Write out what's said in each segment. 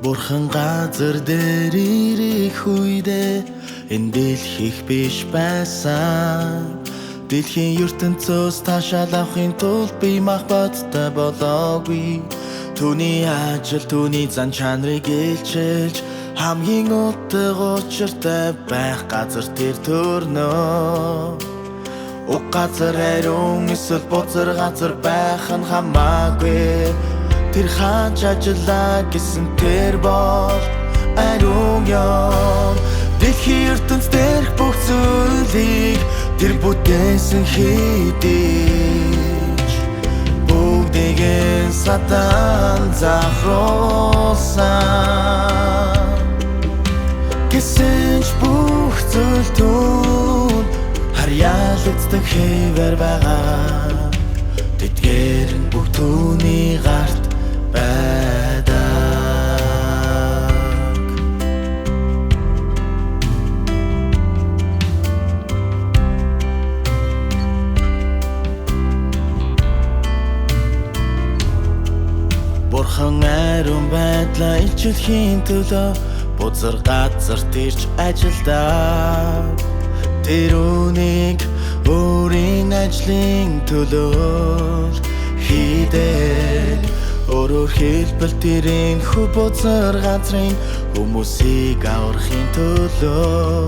Бурхан газар дээр ирэх үедээ энэ дэлхийх биш байсан. Дэлхийн ертөнцөөс таашаал авахын тулд би махбаттай болоогүй. Түүний ажил, түүний зан чанарыг илчилж хамгийн утга учиртай байх газар тэр төрнө. Уг газар хариун эсвэл бузар газар байх нь хамаагүй. Тэр хаач ажиллаа гэсэн тэр бол ариун юм. Дэлхийн ертөнц дээрх бүх зүйлийг тэр бүтээсэн хэдийч бүгдийг нь сатан захруулсан. Гэсэн ч бүх зүйл түүнд харьяалагддаг хэвээр байгаа. Тэдгээр нь бүх түүний гарт байдаг. Бурхан ариун байдлаа илчилхийн төлөө бузар газарт ирж ажилдаг. Тэр үнийг өөрийн ажлын төлөө хийдэг. Өөрөөр хэлбэл тэрийн хүү бузар газрын хүмүүсийг аврахын төлөө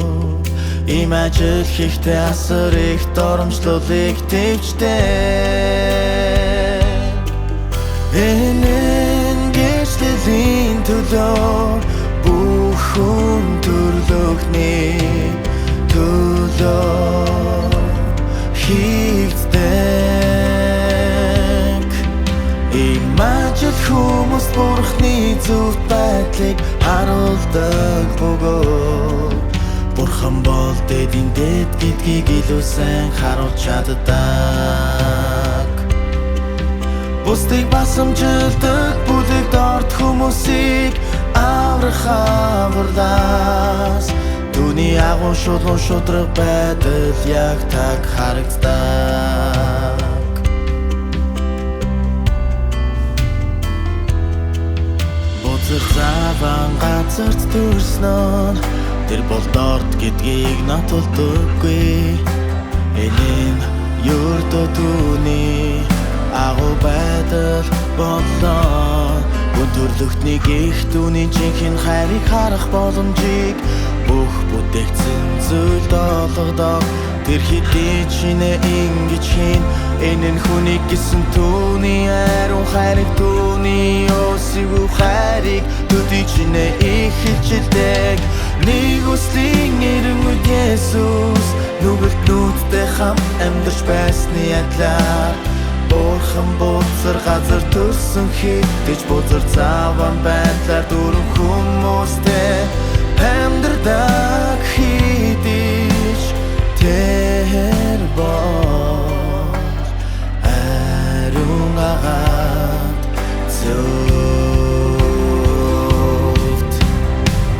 ийм ажил хийхдээ асар их доромжлолыг төвчтэй. Энэ гэрчлийн төлөө бүх хүн төрлөختний төлөө хийгддэг. Ийм ажил хүмүүс Бурханы зөвхт байдлыг харуулдаг бөгөөд Бурхан бол дэдийн дэд гэдгийг илүү сайн харуулж чаддаг. Бусдыг басамжилдаг бүлэг дорд хүмүүсийг аврах аварлаас түүний агуу шулуун шудраг байдал яг таг харагддаг. Бузар заван газарт төрснөө тэр бол дорд гэдгийг нотолдоггүй. Энэ юрдо түүний агуу байдал боллоо. Хүн төрлөختнийг их түүний жинхэнэ хайрыг харах боломжийг бүх бүтээгдсэн зүйлд олгодог. Тэр хэдий чинээ ингэж хийн энэ нь хүнийг гэсэн түүний ариун хайрыг түүний өсөв хайрыг төдий чинээ их хилчилдэг. Нэг үслийн эренгүүд Есүс нүгэлт нүдтэй хам амьдарч байсны адилаар Бурхан бузар газар төрсөн хэдийч бузар заван байдлаар дөрвөн хүмүүстэй амьдардаг хэдийч тэр бол ариун агаад зөвхт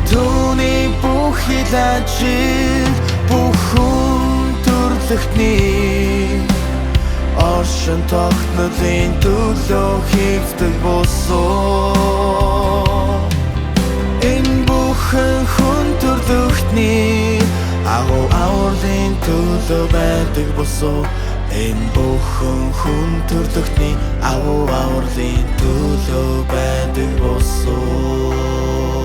түүний бүх хил ажил бүх хүн төрлөختний оршин тогтнолын төлөө хийгддэг болсон. Энэ бүхэн хүн төрлөختний агуу авралын төлөө байдаг болсон. Энэ бүхэн хүн төрлөختний агуу авралын төлөө байдаг болсон.